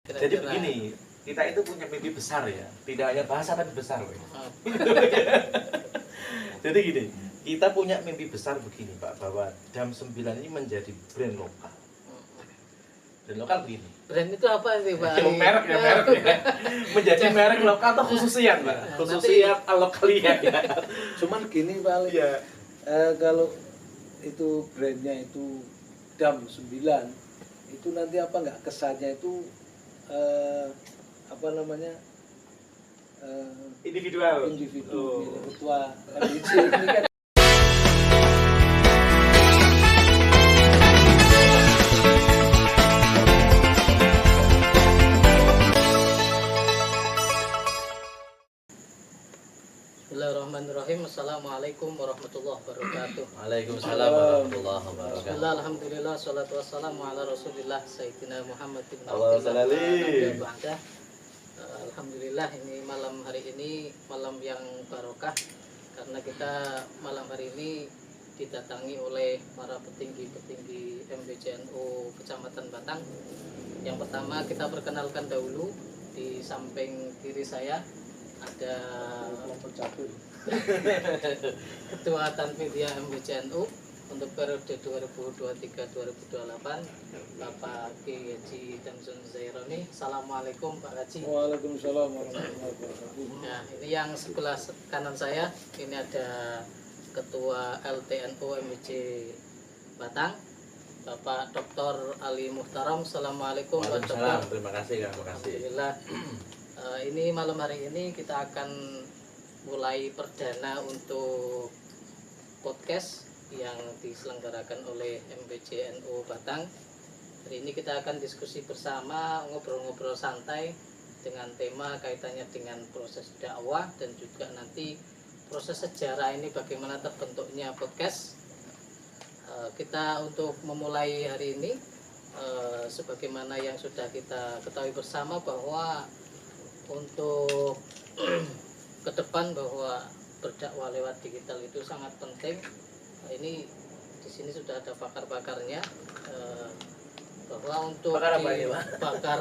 Jadi begini, kita itu punya mimpi besar ya, tidak hanya bahasa tapi besar. Jadi gini, kita punya mimpi besar begini Pak, bahwa Dam 9 ini menjadi brand lokal. Brand lokal begini. Brand itu apa sih Pak? Merek ya. Menjadi merek lokal atau khususian Pak? Khususian lokalia ya. Cuman gini Pak, Ya. Kalau itu brandnya itu Dam 9, itu nanti apa nggak kesannya itu apa namanya Individual. individu milik ketua MBC ini kan. Bismillahirrahmanirrahim. Assalamualaikum warahmatullahi wabarakatuh. Waalaikumsalam warahmatullahi wabarakatuh. Bismillah, alhamdulillah, salatu wassalamu ala rasulillah Sayyidina Muhammad bin Allahumma shalli alaihi. Alhamdulillah, ini malam hari ini malam yang barokah karena kita malam hari ini didatangi oleh para petinggi-petinggi MBCNU Kecamatan Batang. Yang pertama kita perkenalkan dahulu, di samping kiri saya ada Ketua Tanfidia MBCNU untuk periode 2023-2028 Bapak Kiai Haji Damsun Zaironi. Assalamualaikum Pak Haji. Waalaikumsalam warahmatullahi wabarakatuh. Nah, ini yang sebelah kanan saya ini ada Ketua LTNU MBC Batang Bapak Dr. Ali Muhtaram. Assalamualaikum Pak Dokter. Terima kasih Kak, terima kasih. Alhamdulillah. Ini malam hari ini kita akan mulai perdana untuk podcast yang diselenggarakan oleh MBCNU Batang. Hari ini kita akan diskusi bersama, ngobrol-ngobrol santai dengan tema kaitannya dengan proses dakwah dan juga nanti proses sejarah ini bagaimana terbentuknya podcast. Kita untuk memulai hari ini sebagaimana yang sudah kita ketahui bersama bahwa untuk ke depan bahwa berdakwah lewat digital itu sangat penting. Ini di sini sudah ada pakar-pakarnya bahwa untuk Pakar apa ya, Pak? pakar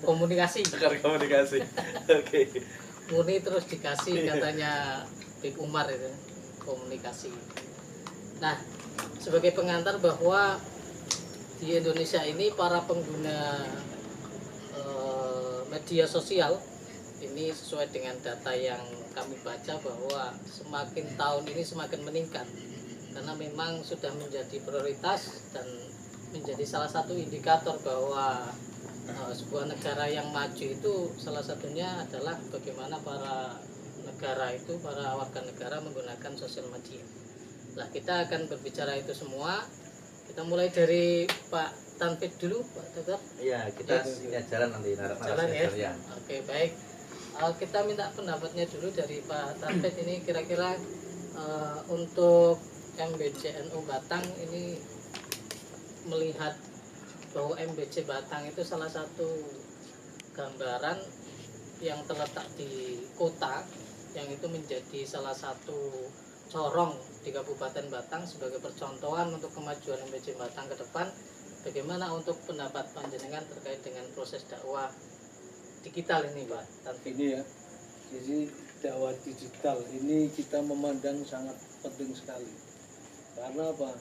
komunikasi. Pakar komunikasi. Oke. Murni terus dikasih katanya Bib Umar itu komunikasi. Nah, sebagai pengantar bahwa di Indonesia ini para pengguna media sosial ini sesuai dengan data yang kami baca bahwa semakin tahun ini semakin meningkat karena memang sudah menjadi prioritas dan menjadi salah satu indikator bahwa sebuah negara yang maju itu salah satunya adalah bagaimana para negara itu, para warga negara menggunakan sosial media. Nah, kita akan berbicara itu semua. Kita mulai dari Pak Tanfid dulu, Pak Dokter. Iya, kita punya jalan nanti Jalan ya. ya. Oke, baik. Kita minta pendapatnya dulu dari Pak Tanfid ini kira-kira untuk MBCNU Batang ini melihat bahwa MBC Batang itu salah satu gambaran yang terletak di kota yang itu menjadi salah satu corong di Kabupaten Batang sebagai percontohan untuk kemajuan MBC Batang ke depan. Bagaimana untuk pendapat panjenengan terkait dengan proses dakwah digital ini Pak Tanfid? Ini ya, jadi dakwah digital ini kita memandang sangat penting sekali. Karena apa?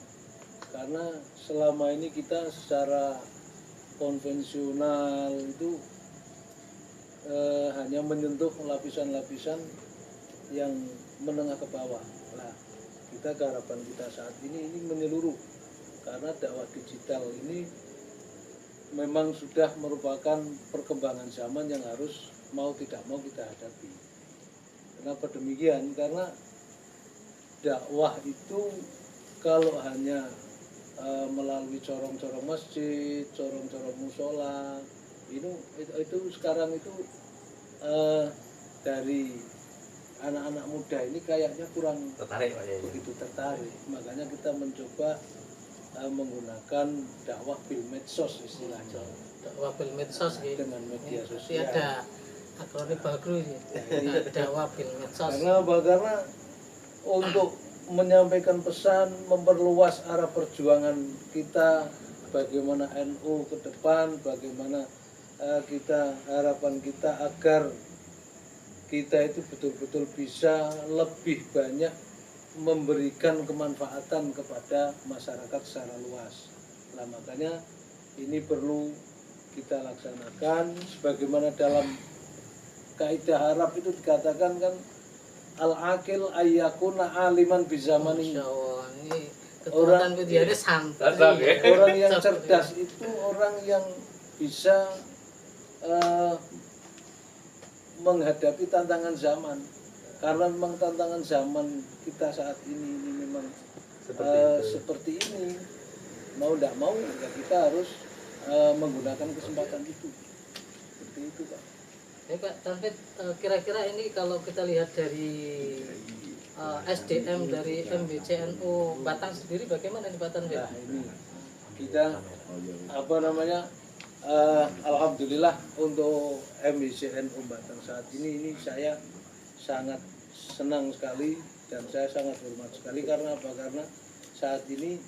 Karena selama ini kita secara konvensional itu hanya menyentuh lapisan-lapisan yang menengah ke bawah. Nah, kita harapan kita saat ini menyeluruh karena dakwah digital ini memang sudah merupakan perkembangan zaman yang harus mau tidak mau kita hadapi. Kenapa demikian? Karena dakwah itu kalau hanya melalui corong-corong masjid, corong-corong musola, itu sekarang itu dari anak-anak muda ini kayaknya kurang Tertarik Pak ya. begitu tertarik. Makanya kita mencoba menggunakan dakwah bil medsos istilahnya. Dakwah bil medsos gitu. Dengan media Tapi sosial. ada akronim bagus ya. Dakwah bil medsos. Karena apa? Karena untuk menyampaikan pesan, memperluas arah perjuangan kita, bagaimana NU ke depan, bagaimana harapan kita agar kita itu betul-betul bisa lebih banyak memberikan kemanfaatan kepada masyarakat secara luas. Nah, makanya ini perlu kita laksanakan sebagaimana dalam kaidah Arab itu dikatakan kan al-akil ayyakuna aliman bizamani. Masya Allah, ini Orang- kekuatan medianya santri. Orang yang cerdas itu orang yang bisa menghadapi tantangan zaman, karena memang tantangan zaman kita saat ini memang seperti ini, mau tidak mau ya kita harus menggunakan kesempatan itu, seperti itu Pak. Pak Tanfit, kira-kira ini kalau kita lihat dari SDM dari MBCNU Batang sendiri bagaimana nih Pak Tanfit? Nah ini kita alhamdulillah untuk MBCNU Batang saat ini saya sangat senang sekali dan saya sangat hormat sekali karena apa? Karena saat ini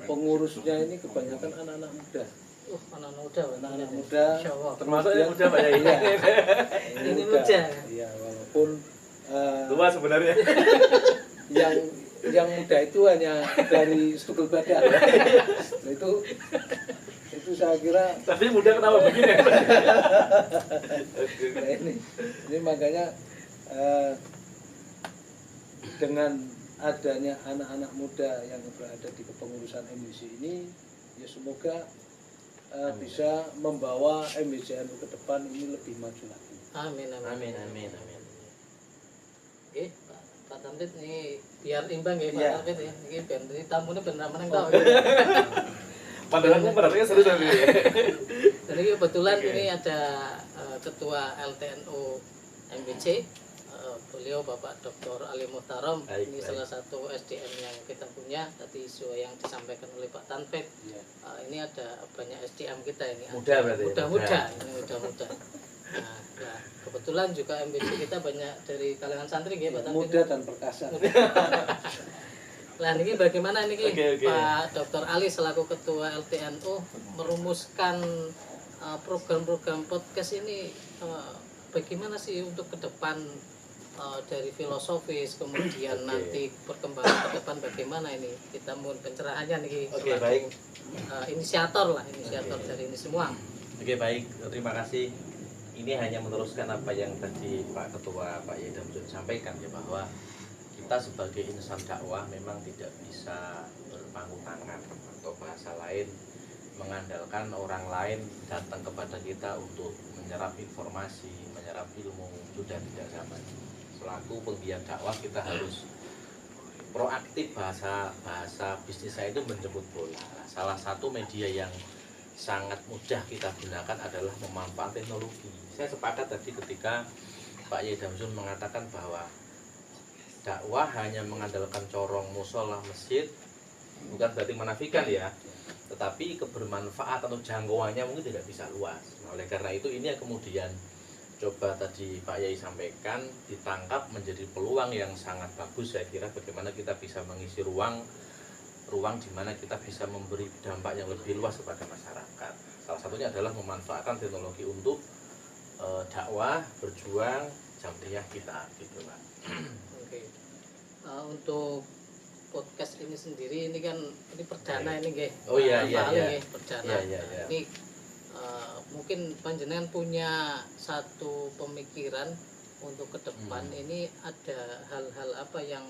pengurusnya ini kebanyakan anak-anak muda. Anak-anak muda, Pak. Anak-anak muda. Masya Allah. Termasuk yang muda Pak ya. Iya. Ini muda. Iya, walaupun Tua sebenarnya. yang muda itu hanya dari struktur badan. Nah, itu saya kira Tapi muda kenapa begini? nah, ini makanya dengan adanya anak-anak muda yang berada di kepengurusan MBC ini, ya semoga bisa membawa MBCNU ke depan ini lebih maju lagi. Amin, amin. Amin, amin, amin. Oke, Pak Tanfit ini biar imbang ya Pak Iya. Tanfit ya. Ini biar ini tamunya benar menang tau. Pandanganku berarti seru tadi ya. Jadi kebetulan Oke. ini ada Ketua LTNU MBC, beliau Bapak Dr. Ali Muhtarom. Baik, Ini baik. salah satu SDM yang kita punya. Tadi sesuai yang disampaikan oleh Pak Tanfit. Iya. Ini ada banyak SDM kita ini. Muda berarti ya? Muda-muda, ini muda-muda. Nah, kebetulan juga MBC kita banyak dari kalangan santri ya Pak Tanfit. Muda dan perkasa. Nah, ini bagaimana ini Oke. Pak Dr. Ali selaku Ketua LTNU merumuskan program-program podcast ini, bagaimana sih untuk ke depan, dari filosofis kemudian nanti perkembangan ke depan bagaimana ini kita mohon pencerahannya nih Oke, selaku, baik. inisiator dari ini semua. Oke, baik, terima kasih. Ini hanya meneruskan apa yang tadi Pak Ketua Pak Yai Damsun sampaikan ya, bahwa kita sebagai insan dakwah memang tidak bisa berpangku tangan atau bahasa lain mengandalkan orang lain datang kepada kita untuk menyerap informasi, menyerap ilmu, sudah tidak zaman. Selaku penggiat dakwah kita harus proaktif, bahasa bisnis saya itu menjemput bola. Salah satu media yang sangat mudah kita gunakan adalah memanfaatkan teknologi. Saya sepakat tadi ketika Pak Yai Damsun mengatakan bahwa dakwah hanya mengandalkan corong musola masjid bukan berarti menafikan ya, tetapi kebermanfaatan atau jangkauannya mungkin tidak bisa luas. Nah, oleh karena itu ini yang kemudian coba tadi Pak Yai sampaikan ditangkap menjadi peluang yang sangat bagus. Saya kira bagaimana kita bisa mengisi ruang di mana kita bisa memberi dampak yang lebih luas kepada masyarakat. Salah satunya adalah memanfaatkan teknologi untuk dakwah, berjuang, jamriyah kita gitu Pak. Oke. Untuk podcast ini sendiri ini kan ini perdana ini nggih. Oh iya, Pak iya, Ali iya. nggih, perdana. Iya. Ini mungkin panjenengan punya satu pemikiran untuk ke depan ini ada hal-hal apa yang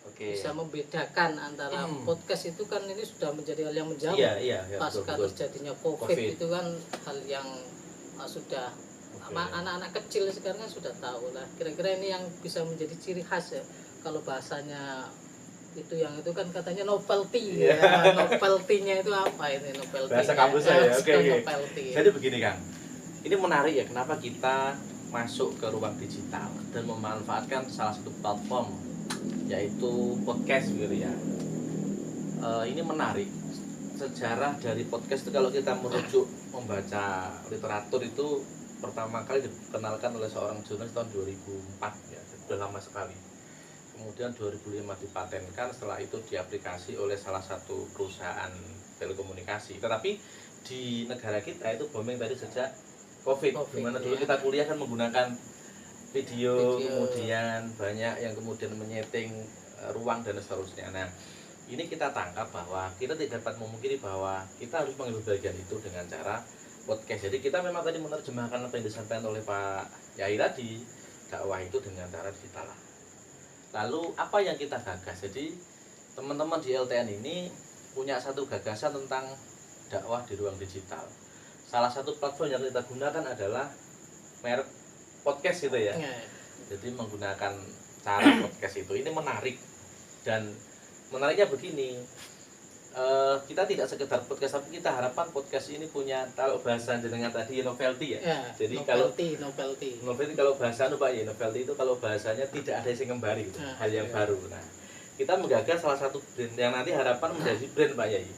Oke. bisa membedakan antara podcast itu kan ini sudah menjadi hal yang menjauh. Iya, Pasca betul. terjadinya COVID itu kan hal yang sudah anak-anak kecil sekarang kan sudah tahu lah. Kira-kira ini yang bisa menjadi ciri khas ya. Kalau bahasanya itu yang itu kan katanya novelty ya. Novelty-nya itu apa ini novelty? Bahasa kampus saya. Oke. Novelty. Jadi begini Kang, ini menarik ya kenapa kita masuk ke ruang digital dan memanfaatkan salah satu platform yaitu podcast gitu ya. Ini menarik. Sejarah dari podcast itu kalau kita merujuk membaca literatur itu pertama kali dikenalkan oleh seorang jurnalis tahun 2004 ya, sudah lama sekali. Kemudian 2005 dipatenkan, setelah itu diaplikasi oleh salah satu perusahaan telekomunikasi. Tetapi di negara kita itu booming tadi sejak COVID, Covid, dimana dulu ya. kita kuliah kan menggunakan video, Video. kemudian banyak yang kemudian menyeting ruang dan seterusnya. Nah, ini kita tangkap bahwa kita tidak dapat memungkiri bahwa kita harus mengambil bagian itu dengan cara podcast. Jadi kita memang tadi menerjemahkan apa yang disampaikan oleh Pak Yai tadi, dakwah itu dengan cara digital. Lalu apa yang kita gagas? Jadi teman-teman di LTN ini punya satu gagasan tentang dakwah di ruang digital. Salah satu platform yang kita gunakan adalah merek podcast gitu ya. Ya. Jadi menggunakan cara podcast itu ini menarik, dan menariknya begini, kita tidak sekedar podcast, tapi kita harapkan podcast ini punya, kalau bahasa jenengan tadi novelty ya. Ya, Jadi novelty. novelty kalau bahasa Pak ya, novelty itu kalau bahasanya tidak ada yang kembali gitu, hal yang Ya. baru. Nah, kita menggagas salah satu brand yang nanti harapan menjadi brand Pak Yai.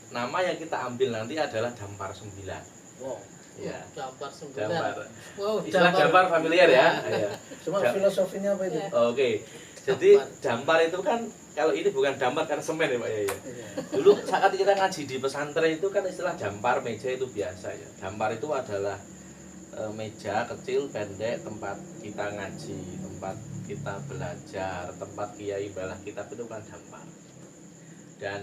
Nah, nama yang kita ambil nanti adalah Dampar 9. Wow. Ya. Dampar 9. Dampar. Wow, Istilah dampar familiar ya. Ya. Cuma filosofinya apa itu? Ya. Oke. Jadi dampar itu kan, kalau ini bukan dampar karena semen ya Pak Yai. Iya. Dulu saat kita ngaji di pesantren itu kan istilah dampar meja itu biasa ya. Dampar itu adalah meja kecil pendek tempat kita ngaji, tempat kita belajar, tempat kiai balah kitab itu kan dampar. Dan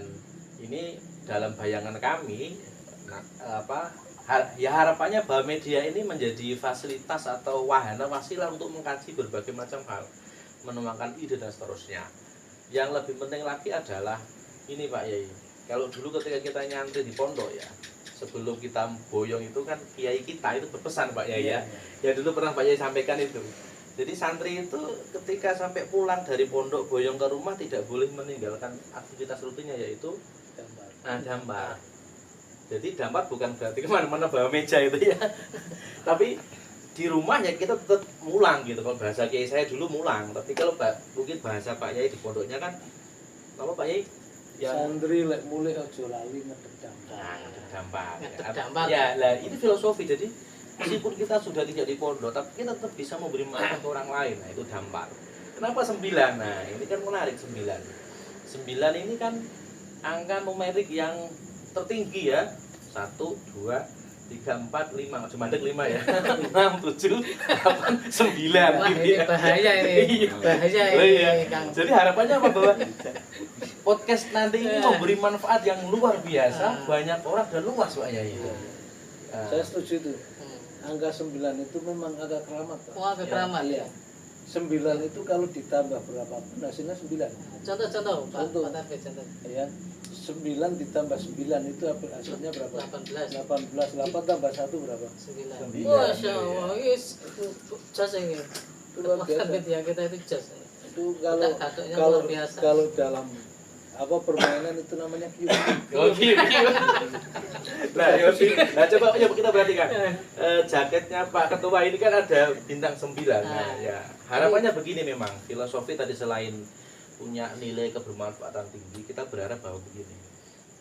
ini dalam bayangan kami ya harapannya bahwa media ini menjadi fasilitas atau wahana wasilah untuk mengkaji berbagai macam hal, menuangkan ide dan seterusnya. Yang lebih penting lagi adalah ini Pak Yai, kalau dulu ketika kita nyantri di pondok ya, sebelum kita boyong itu kan kiai kita itu berpesan Pak Yai ya. Ya dulu pernah Pak Yai sampaikan itu. Jadi santri itu ketika sampai pulang dari pondok boyong ke rumah tidak boleh meninggalkan aktivitas rutinnya, yaitu dampar. Jadi dampar bukan berarti kemana-mana bawa meja itu ya. Tapi di rumahnya kita tetap mulang gitu. Kalau bahasa kiai saya dulu mulang, tapi kalau mungkin bahasa Pak Yai di pondoknya kan apa Pak Yai? Santri lek mulai ojo lali ngedek dampar. Nah, ngedek dampar. Ngedek dampar. Ya, lah ini filosofi. Jadi meskipun kita sudah tidak di pondok, tapi kita tetap bisa memberi manfaat ke orang lain. Nah, itu dampar. Kenapa 9? Nah, ini kan menarik 9. 9 ini kan angka numerik yang tertinggi ya. 1, 2, 3, 4, 5, cuma mandek 5 ya. 6, 7, 8, 9. Wah, ini bahaya ini. Bahaya ini, Kang. Jadi harapannya apa, bahwa podcast nanti ini memberi manfaat yang luar biasa, banyak orang dan luas Pak Yai. Saya setuju itu. Angka 9 itu memang agak keramat Pak. Wah, agak keramat ya. 9 itu kalau ditambah berapapun hasilnya 9. Contoh, Pak. Contoh. Pak Tarfi, contoh. Ya. 9 ditambah 9 itu hasilnya berapa? 18. 18. 8 tambah 1 berapa? 9. Masya Allah, itu jas ini. Itu luar biasa. Media kita itu jas. Itu kalau Gatuknya kalau luar biasa. kalau dalam apa permainan itu namanya Q. Nah, nah coba kita perhatikan. Jaketnya Pak Ketua ini kan ada bintang 9. Nah, ya. Harapannya begini, memang filosofi tadi selain punya nilai kebermanfaatan tinggi, kita berharap bahwa begini,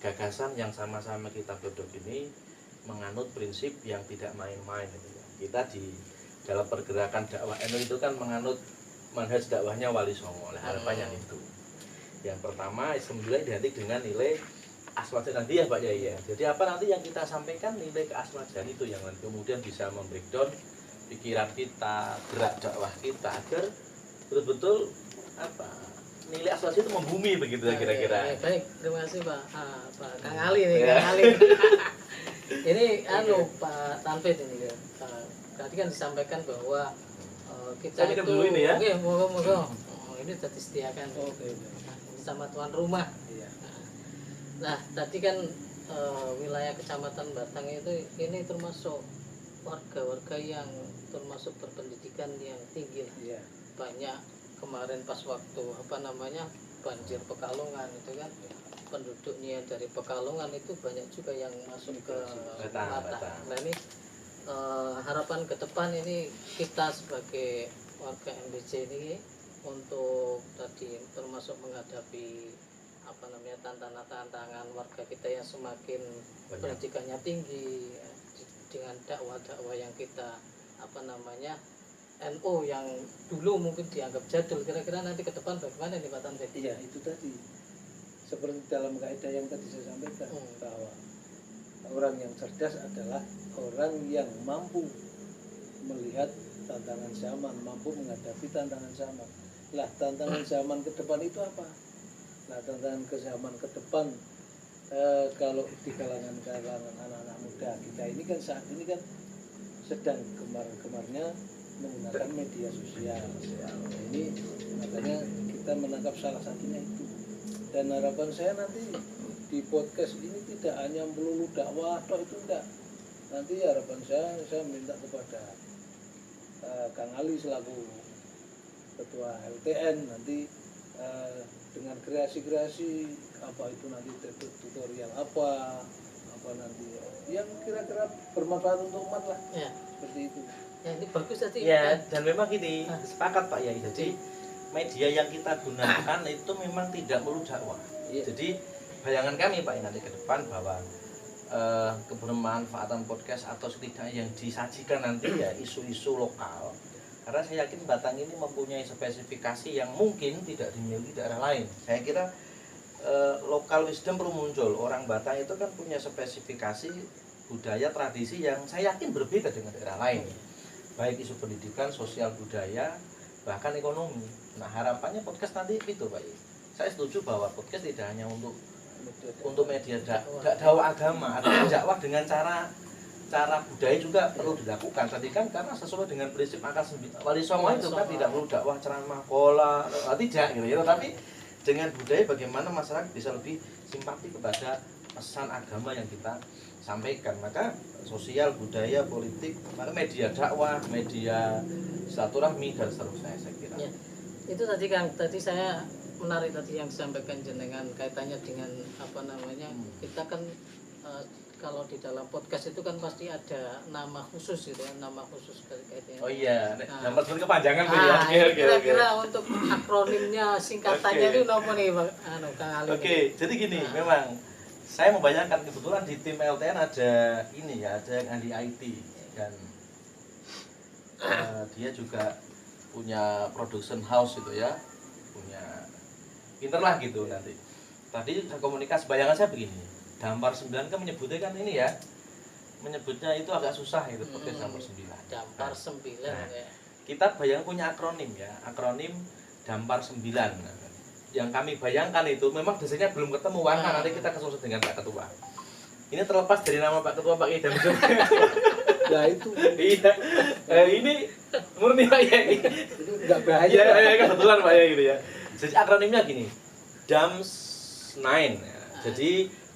gagasan yang sama-sama kita godok ini menganut prinsip yang tidak main-main gitu ya. Kita di dalam pergerakan dakwah NU itu kan menganut manhaj dakwahnya Wali Songo. Harapannya itu. Yang pertama 9 identik dengan nilai aswajan nanti ya Pak Yai ya. Jadi apa nanti yang kita sampaikan, nilai keaswajan itu yang nanti kemudian bisa membreakdown pikiran kita, gerak dakwah kita agar betul-betul nilai aswajan itu membumi begitu ya kira-kira. Baik, terima kasih Pak. Pak Kang Ali nih, Kang Ali. Ini Pak Tanfit ini ya. Tadi kan disampaikan bahwa kita Saya minum itu dulu ini ya. Oke, moga-moga. Ini sudah disediakan Oke. sama tuan rumah. Iya. Nah, tadi kan wilayah Kecamatan Batang itu ini termasuk warga-warga yang termasuk berpendidikan yang tinggi. Iya. Banyak kemarin pas waktu banjir Pekalongan itu kan penduduknya dari Pekalongan itu banyak juga yang masuk ke Batang. Nah ini harapan ke depan ini kita sebagai warga MBC ini untuk tadi termasuk menghadapi tantangan warga kita yang semakin pendidikannya tinggi dengan dakwah-dakwah yang kita NU yang dulu mungkin dianggap jadul, kira-kira nanti ke depan bagaimana nih Pak Tanfit? Iya, itu tadi seperti dalam kaidah yang tadi saya sampaikan bahwa Orang yang cerdas adalah orang yang mampu melihat tantangan zaman, mampu menghadapi tantangan zaman. Lah tantangan zaman ke depan itu apa? Nah tantangan ke zaman ke depan kalau di kalangan anak-anak muda kita ini kan saat ini kan sedang gemar-gemarnya menggunakan media sosial. Nah, ini makanya kita menangkap salah satunya itu. Dan harapan saya nanti di podcast ini tidak hanya melulu dakwah toh itu enggak. Nanti harapan saya minta kepada Kang Ali selaku ketua LTN nanti dengan kreasi-kreasi apa itu nanti tutorial apa nanti yang kira-kira bermanfaat untuk umat lah Ya. seperti itu. Ya, ini bagus tadi. Ya, dan memang gini, sepakat Pak Yai. Jadi media yang kita gunakan itu memang tidak melulu dakwah. Iya. Jadi bayangan kami Pak nanti ke depan bahwa kebermanfaatan podcast atau setidaknya yang disajikan nanti ya isu-isu lokal. Karena saya yakin Batang ini mempunyai spesifikasi yang mungkin tidak dimiliki daerah lain. Saya kira lokal wisdom perlu muncul. Orang Batang itu kan punya spesifikasi budaya tradisi yang saya yakin berbeda dengan daerah lain. Baik isu pendidikan, sosial budaya, bahkan ekonomi. Nah harapannya podcast nanti itu Pak. Saya setuju bahwa podcast tidak hanya untuk media dakwah agama atau dakwah dengan cara budaya juga perlu dilakukan. Tadi kan karena sesuai dengan prinsip akal wali songo itu kan tidak perlu dakwah ceramah pola tidak gitu ya, tapi dengan budaya bagaimana masyarakat bisa lebih simpati kepada pesan agama yang kita sampaikan. Maka sosial, budaya, politik, maka media dakwah, media silaturahmi dan seterusnya saya kira. Ya, itu tadi Kang, tadi saya menarik tadi yang disampaikan jenengan kaitannya dengan apa namanya, kita kan kalau di dalam podcast itu kan pasti ada nama khusus gitu ya, nama khusus kaitannya. Oh iya, Nah, nama kepanjangan tuh ya. Kira-kira untuk akronimnya, singkatannya itu apa nih Kang Ali? Oke, jadi gini, memang saya membayangkan kebetulan di tim LTN ada ini ya, ada yang ahli IT dan dia juga punya production house gitu ya, punya pinter lah gitu nanti. Tadi saya komunikasi, bayangan saya begini, Dampar 9 kan menyebutnya kan ini ya, menyebutnya itu agak susah itu podcast Dampar 9. Dampar 9 ya. Kita bayang punya akronim ya, akronim Dampar 9. Yang kami bayangkan itu memang desainnya belum ketemu warna, nanti kita konsultasi dengan Pak Ketua. Ini terlepas dari nama Pak Ketua Pak Idam. Nah itu Iya, ini murni Pak ya. itu nggak bahaya. Iya, kebetulan Pak ya gitu ya. Jadi akronimnya gini, DAMS 9. Ya. Jadi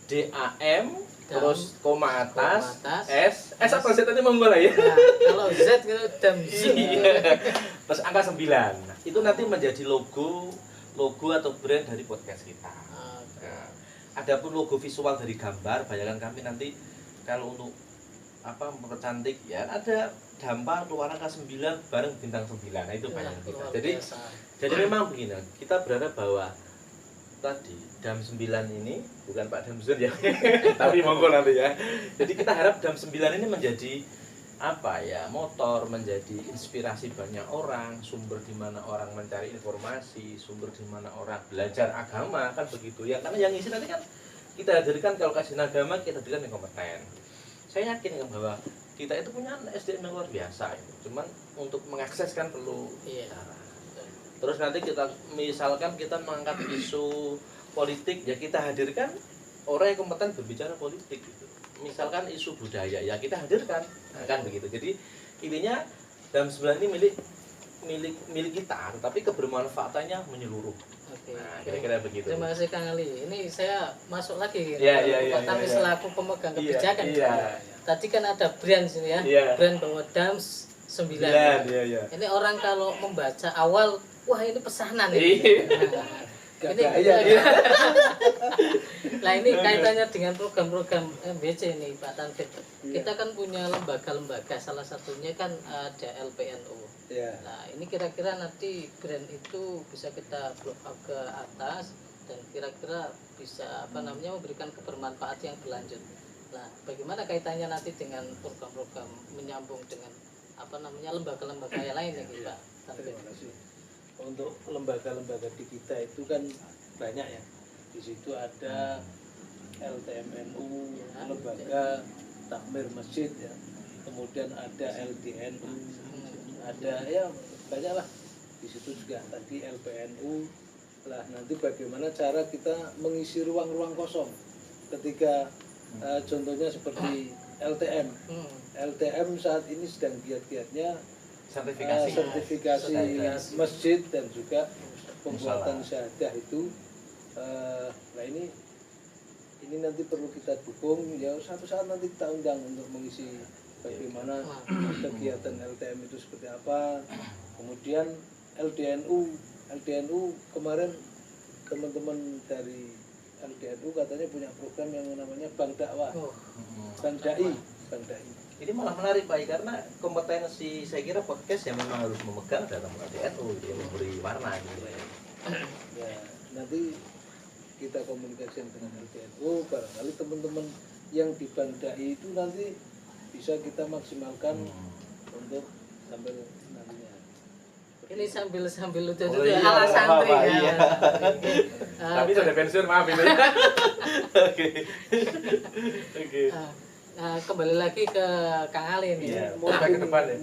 DAM terus koma atas S apa Z tadi monggo lah ya. Nah, kalau Z itu DAMS. Iya. Terus angka 9. Nah, itu nanti menjadi logo atau brand dari podcast kita. Nah, adapun logo visual dari gambar, bayangan kami nanti kalau untuk apa mempercantik ya ada Dampar keluar angka 9 bareng bintang 9. Nah, itu bayangan kita. Jadi memang begini, kita berharap bahwa tadi Dam 9 ini bukan Pak Damsun ya, tapi monggo nanti ya. Jadi kita harap Dam 9 ini menjadi apa ya, motor, menjadi inspirasi banyak orang, sumber di mana orang mencari informasi, sumber di mana orang belajar agama kan begitu ya. Karena yang isi nanti kan kita hadirkan, kalau kajian agama kita hadirkan yang kompeten. Saya yakin bahwa kita itu punya SDM yang luar biasa itu. Cuman untuk mengakses kan perlu cara. Terus nanti kita misalkan kita mengangkat isu politik ya, kita hadirkan orang yang kompeten berbicara politik gitu. Misalkan isu budaya ya kita hadirkan, nah, kan begitu. Jadi intinya Dam 9 ini milik kita, tetapi kebermanfaatannya menyeluruh. Oke. Nah, kira-kira begitu. Terima kasih Kang Ali. Ini saya masuk lagi gitu. Tapi selaku pemegang kebijakan. Tadi kan ada brand sini ya. Brand bahwa DAMS 9. Ini orang kalau membaca awal, wah ini pesanan ini. Nah ini kaitannya dengan program-program MBC ini Pak Tanfit. Kita kan punya lembaga-lembaga, salah satunya kan ada LPNU. Nah ini kira-kira nanti brand itu bisa kita blow up ke atas dan kira-kira bisa apa namanya memberikan kebermanfaatan yang berlanjut. Nah bagaimana kaitannya nanti dengan program-program menyambung dengan apa namanya lembaga-lembaga yang lain ya Pak Tanfit? Terima kasih. Untuk lembaga-lembaga di kita itu kan banyak ya. Di situ ada LTMNU, Ya. lembaga takmir masjid ya. Kemudian ada LDNU, ada ya banyaklah. Di situ juga tadi LPNU. Lah nanti bagaimana cara kita mengisi ruang-ruang kosong ketika contohnya seperti LTM. LTM saat ini sedang giat-giatnya sertifikasi masjid dan juga pembuatan syahadah itu. Nah ini nanti perlu kita dukung ya, suatu saat nanti kita undang untuk mengisi bagaimana kegiatan LTM itu seperti apa. Kemudian LDNU kemarin teman-teman dari LDNU katanya punya program yang namanya Bank Dakwah, Bank Dai. Ini malah menarik Pak, karena kompetensi saya kira podcast yang memang harus memegang dalam LDNU yang memberi warna gitu. Ya, nanti kita komunikasi dengan LDNU, barangkali teman-teman yang di Bank Dai itu nanti bisa kita maksimalkan untuk sambil nantinya. Ini sambil lucu Oh, ya, iya, ala santri apa-apa, ya. iya. Tapi sudah pensiun, maaf ini. Oke. Kembali lagi ke Kang Ali nih. Iya, prospek ke depan ya.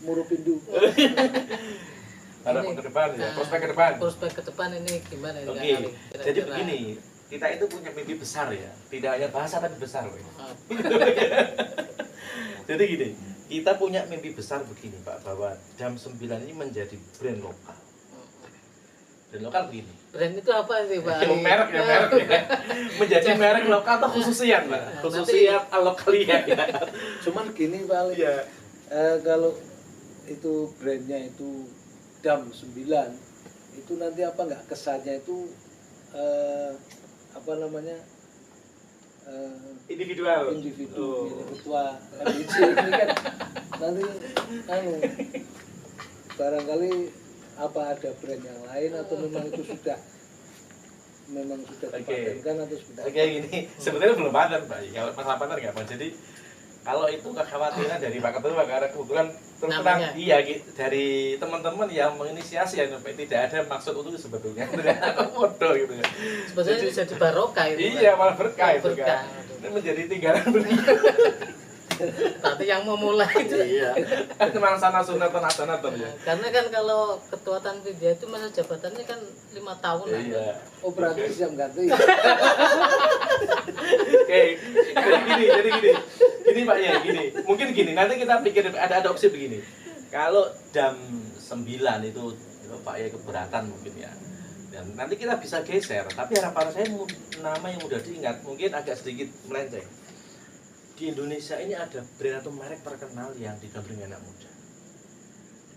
Murupindu. Harapan ke depan ya, prospek ke depan. Prospek ke depan ini gimana nih Oke, Kang Ali? jadi begini, kita itu punya mimpi besar ya, tidak hanya bahasa tapi besar. Jadi gini, kita punya mimpi besar begini Pak, bahwa Dam 9 ini menjadi brand lokal. Brand lokal begini. Brand itu apa sih Pak? Merek ya. Menjadi merek lokal atau khususiat Pak? Khususiat lokalia ya. Cuman gini Pak Ali, Iya. kalau itu brandnya itu Dam 9, itu nanti apa nggak kesannya itu apa namanya Individual. individu ini ketua MBC ini kan nanti barangkali apa ada brand yang lain atau memang itu sudah dipatenkan atau sudah Oke, gini, sebenarnya belum ada Pak. Kalau masalah paten nggak Pak. Jadi kalau itu kekhawatiran dari Pak Ketua, karena kebetulan terus terang iya dari teman-teman yang menginisiasi ya, tidak ada maksud untuk sebetulnya modal gitu ya. Sebetulnya itu jadi barokah itu. Iya, malah berkah itu Berkah. kan. Ini menjadi tinggalan berkah. Tapi yang memulai itu. Iya. Memang sana sunatan asanatan ya. Karena kan kalau ketua Tanfidia itu masa jabatannya kan 5 tahun. Iya. oh berarti siap ganti. Oke, jadi gini Pak ya, gini. Mungkin gini, nanti kita pikir ada opsi begini. Kalau Dam 9 itu Pak ya keberatan mungkin ya. Dan nanti kita bisa geser, tapi harapan saya nama yang mudah diingat mungkin agak sedikit melenceng. Di Indonesia ini ada brand atau merek terkenal yang digandrungi anak muda.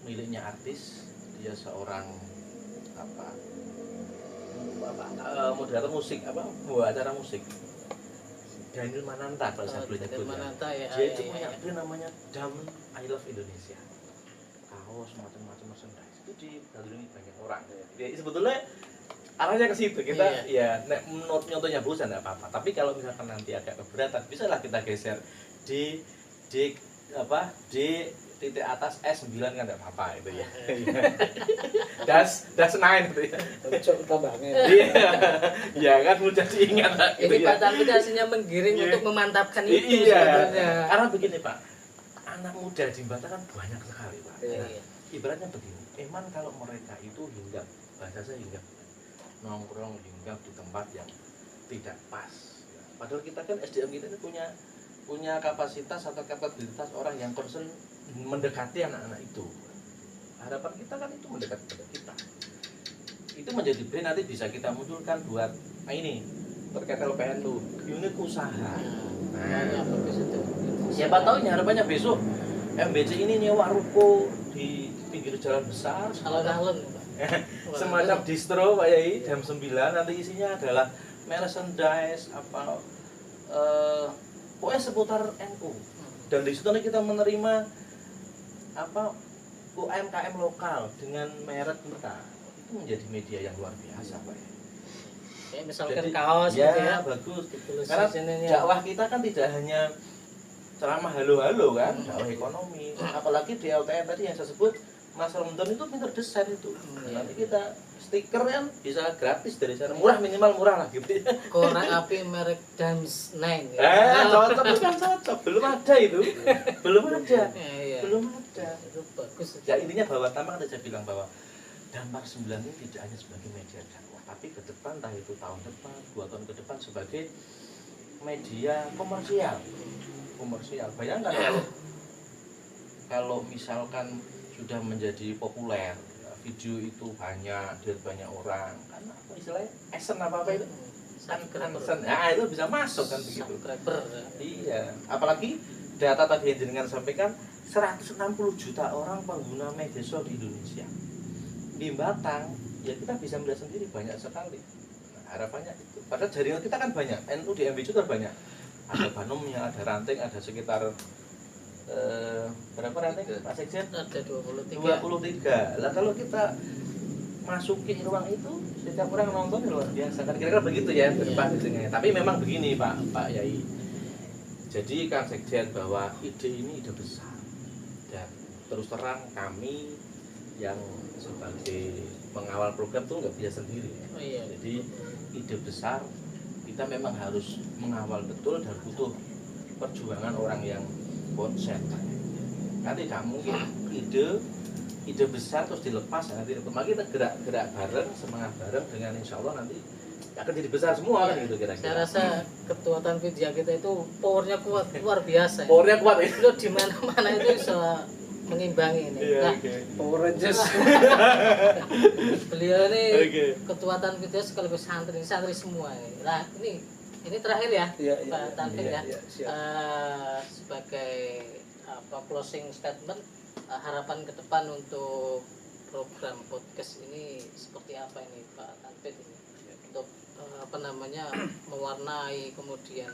Miliknya artis, dia seorang moderator musik, buat acara musik. Daniel Mananta kalau saya boleh nyebut ya. Dia itu punya brand namanya Dam I Love Indonesia. Kaos macam-macam merchandise itu digandrungi banyak orang. Jadi sebetulnya arahnya ke situ. Kita ya nyontohnya bosan enggak apa-apa. Tapi kalau misalkan nanti agak keberatan, bisalah kita geser di titik atas S9 kan enggak apa-apa itu ya. Das 9 gitu ya. Cocok tambahnya. Iya kan mudah diingat gitu Ini ya. Pak Tanfidia hasilnya menggiring untuk memantapkan itu Iya. sebetulnya. Karena begini Pak, anak muda di Batam kan banyak sekali Pak. Iya. Ibaratnya begini, emang kalau mereka itu hinggap, bahasa saya hinggap, nongkrong hinggap di tempat yang tidak pas. Padahal kita kan SDM kita ini punya kapasitas atau kapabilitas orang yang concern mendekati anak-anak itu. Harapan kita kan itu mendekat kepada kita. Itu menjadi brand nanti bisa kita munculkan buat ini terkait LPNU, unit usaha. Nah, bagus itu. Siapa tahu ini harapannya besok MBC ini nyewa ruko di pinggir jalan besar, Alun-alun. semacam distro Pak Yai, Dam 9 nanti isinya adalah merchandise pokoknya seputar NU. Dan di situ kita menerima UMKM lokal dengan merek kita. Itu menjadi media yang luar biasa Pak Yai. Kayak misalkan Jadi, kaos ya, gitu ya. bagus. Ditulis Karena di sininya. dakwah kita kan tidak hanya ceramah halo-halo kan, dakwah ekonomi. Apalagi di LTM tadi yang saya sebut Mas Romdon itu pinter desain itu. Iya. Nanti kita stiker kan bisa gratis dari sana, murah, minimal murah lah gitu. Korek api merek Dams 9 Cocok bukan cocok, belum ada itu. Belum ada. Iya. Belum ada. Itu bagus. Ya intinya bahwa Tamang tadi saya bilang bahwa Damar 9 ini tidak hanya sebagai media dakwah, tapi ke depan, entah itu tahun depan, 2 tahun ke depan sebagai media komersial. Bayangkan kalau misalkan sudah menjadi populer, video itu dilihat banyak orang, karena apa istilahnya, esen apa itu, Subscriber. nah itu bisa masuk kan begitu. Subscriber. Iya, apalagi data tadi yang jenengan sampaikan 160 juta orang pengguna media sosial di Indonesia. Di Batang, ya kita bisa melihat sendiri banyak sekali. Nah, harapannya itu. Padahal jaringan kita kan banyak, NU di MBC itu banyak. Ada Banomnya, ada Ranting, ada sekitar berapa Ranting, Pak Sekjen? Ada 23. 23. Lah kalau kita masukin ruang itu, setiap orang nonton luar biasa. Kan kira-kira begitu ya ke depan itunya. Tapi memang begini Pak Yai. Jadi Kang Sekjen bahwa ide ini ide besar. Dan terus terang kami yang sebagai pengawal program tuh nggak bisa sendiri. Oh iya. Jadi ide besar kita memang harus mengawal betul dan butuh perjuangan orang yang konsen. Kan tidak mungkin ide besar terus dilepas nanti kita gerak bareng, semangat bareng dengan insya Allah nanti akan jadi besar semua kan gitu kira-kira. Saya rasa ketua Tanfidia kita itu powernya kuat, luar biasa. Powernya kuat ya. Itu di mana-mana itu bisa mengimbangi ini. Iya, Nah, oke. Power Rangers. beliau ini Oke. ketua Tanfidia sekaligus santri semua ini. Nah, ini terakhir ya, Iya, iya, Pak iya. Tanfid ya. Iya, siap. Sebagai closing statement, harapan ke depan untuk program podcast ini seperti apa ini Pak Tanfid ini? Untuk mewarnai, kemudian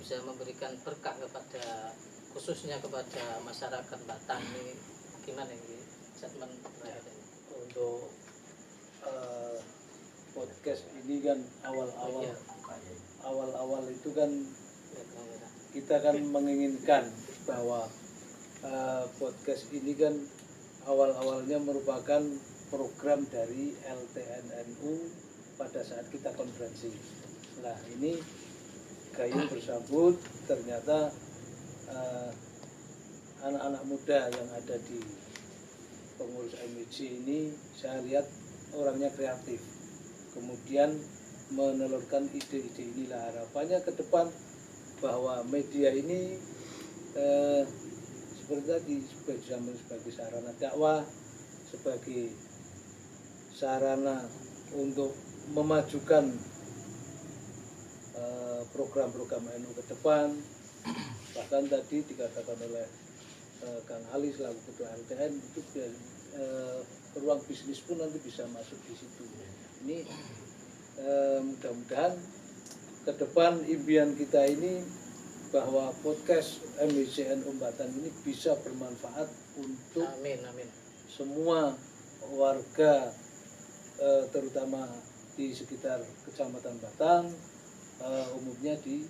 bisa memberikan berkah kepada khususnya kepada masyarakat Batang ini, gimana ini statement terakhir ini? Untuk podcast ini kan awal-awal Iya. awal-awal itu kan Ya, kamera. kita kan menginginkan bahwa podcast ini kan awal-awalnya merupakan program dari LTNNU pada saat kita konferensi. Nah ini gayung bersambut, ternyata anak-anak muda yang ada di pengurus MIC ini saya lihat orangnya kreatif, kemudian menelurkan ide-ide inilah harapannya ke depan bahwa media ini seperti tadi sebagai sarana dakwah, sebagai sarana untuk memajukan program-program NU ke depan. Bahkan tadi dikatakan oleh Kang Ali selaku ketua LTN itu ruang bisnis pun nanti bisa masuk di situ. Ini mudah-mudahan ke depan impian kita ini bahwa podcast MIC NU Batang ini bisa bermanfaat untuk Amin. semua warga, terutama di sekitar Kecamatan Batang, umumnya di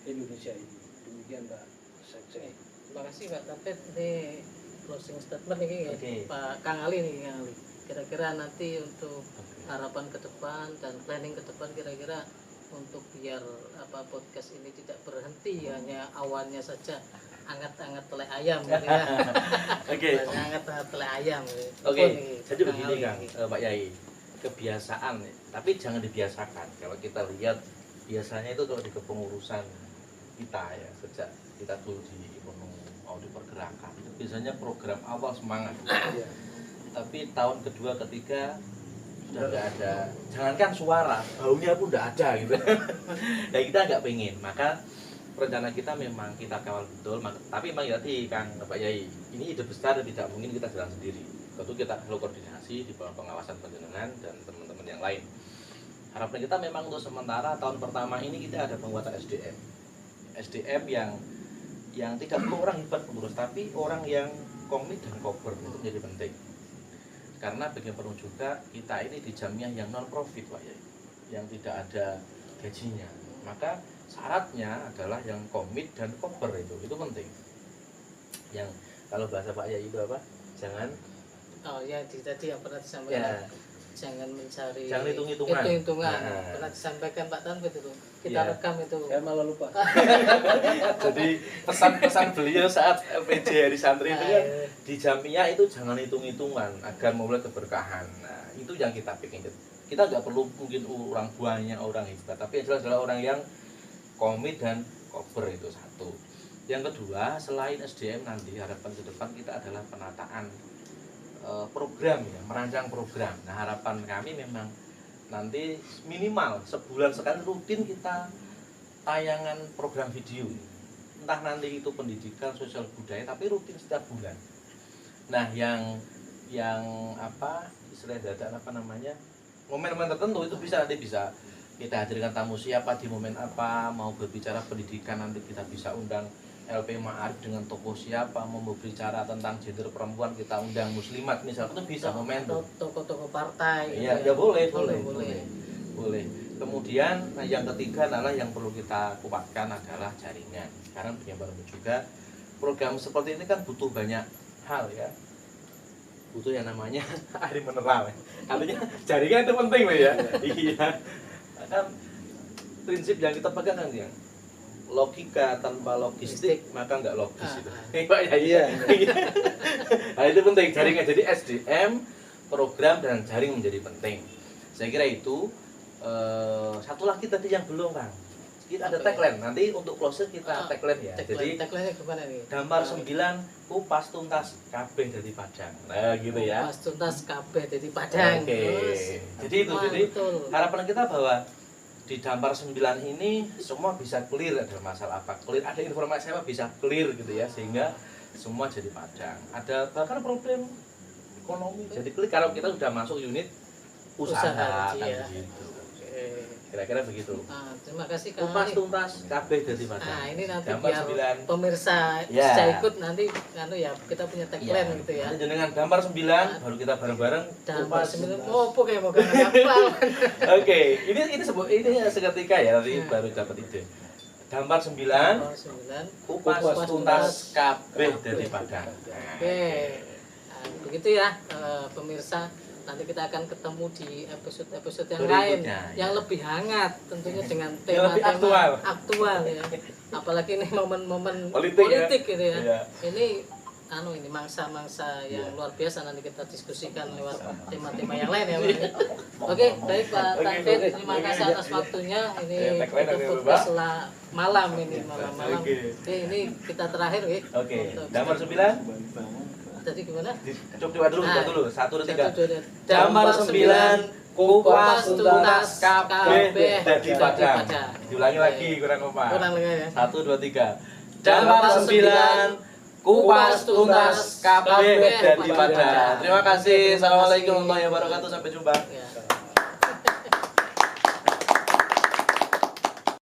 Indonesia ini. Demikian Pak Sekjen. Terima kasih Pak Tapet, ini closing statement ini ya. Oke. Pak Kang Ali nih, Kang Ali. Kira-kira nanti untuk harapan ke depan dan planning ke depan, kira-kira untuk biar podcast ini tidak berhenti hanya awannya saja anget-anget telai ayam gitu ya. Oke. Anget-anget telai ayam. Oke, Apa nih, jadi Kang begini Ali? Kang, Pak Yai, kebiasaan, tapi jangan dibiasakan. Kalau kita lihat biasanya itu kalau di kepengurusan kita ya, sejak kita dulu di mau di pergerakan, itu biasanya program awal semangat. Iya. Tapi tahun kedua, ketiga sudah nggak ada. Jangankan suara, baunya pun nggak ada gitu. Dan kita nggak pengen. Maka rencana kita memang kita kawal betul. Tapi memang ya tadi Kang Pak Yai, ini ide besar dan tidak mungkin kita jalan sendiri. Tentu kita perlu koordinasi di bawah pengawasan panjenengan dan teman-teman yang lain. Harapan kita memang untuk sementara tahun pertama ini kita ada penguatan SDM yang tidak perlu orang hebat pengurus, tapi orang yang komit dan kober itu menjadi penting. Karena bagaimanapun juga kita ini di jamiah yang non profit Pak Yai, yang tidak ada gajinya. Maka syaratnya adalah yang komit dan kober itu penting. Yang kalau bahasa Pak Yai itu apa? Jangan Oh ya, tadi yang pernah disampaikan. Ya, Jangan mencari jangan hitung-hitungan. hitung-hitungan. Nah. Pernah disampaikan Pak Tanfit itu. Kita Ya. rekam itu. Saya malah lupa. Jadi pesan-pesan beliau saat LPJ Hari Santri itu kan Nah, di Jamiyah itu jangan hitung-hitungan agar memulai keberkahan. Nah, itu yang kita bikin. Kita nggak perlu mungkin orang banyak, orang hebat, tapi adalah orang yang komit dan kober, itu satu. Yang kedua, selain SDM nanti harapan ke depan kita adalah penataan program ya, merancang program. Nah, harapan kami memang nanti minimal sebulan sekali rutin kita tayangan program video. Entah nanti itu pendidikan, sosial budaya, tapi rutin setiap bulan. Nah, yang apa istilahnya apa namanya? Momen-momen tertentu itu bisa kita hadirkan tamu siapa di momen apa, mau berbicara pendidikan nanti kita bisa undang LP Ma'arif dengan tokoh siapa, mau berbicara tentang gender perempuan kita undang muslimat misalnya, itu bisa momentum. Tokoh-tokoh partai. Iya, gitu ya boleh. Kemudian yang ketiga adalah yang perlu kita kuatkan adalah jaringan. Sekarang baru juga program seperti ini kan butuh banyak hal ya. Butuh yang namanya air mineral. Artinya jaringan itu penting ya. Iya. Kan prinsip yang kita pegang kan yang logika tanpa logistik maka nggak logis itu. Iya. Nah, itu penting jaringan. Jadi SDM, program dan jaring menjadi penting. Saya kira itu. Satu lagi tadi yang belum Kang. Kita ada tagline. Nanti untuk closing kita tagline ya. Jadi tagline-nya gimana nih? Damar 9 kupas tuntas kabeh dari Padang. Nah, gitu ya. Kupas tuntas kabeh dari Padang. Oke. Jadi itu harapan kita bahwa di Damar 9 ini semua bisa clear, ada masalah apa clear, ada informasi apa bisa clear gitu ya, sehingga semua jadi Padang. Ada bahkan problem ekonomi jadi clear kalau kita sudah masuk unit usaha kan ya. gitu. Kira-kira begitu. Terima kasih Kang. Kupas tuntas kabeh dari Padang. Nah, ini nanti Damar biar 9. pemirsa Ya. bisa ikut nanti ya kita punya tagline gitu ya. Nanti dengan Damar 9 baru kita bareng-bareng Damar kupas 9 tuntas. mau hafal. Oke, ini seketika ya nanti baru dapat ide. Damar 9 kupas tuntas kabeh dari Padang. Oke. Nah, begitu ya pemirsa. Nanti kita akan ketemu di episode yang lain yang lebih hangat tentunya dengan tema-tema aktual ya. Apalagi ini momen-momen politik gitu ya. Ini ini mangsa-mangsa yang luar biasa, nanti kita diskusikan lewat tema-tema yang lain ya. Oke, baik Pak Tanfit, terima kasih atas waktunya. Ini podcast malam ini malam-malam. Oke, ini kita terakhir ya. Oke, Damar 9. Tadi gimana? Coba dulu. 1, 2, 3. Damar 9 kupas tuntas kabeh dari Padang. Diulangi lagi kurang kompak. 1, 2, 3. Damar 9 kupas tuntas kabeh dari Padang. Terima kasih. Assalamualaikum warahmatullahi wabarakatuh. Sampai jumpa.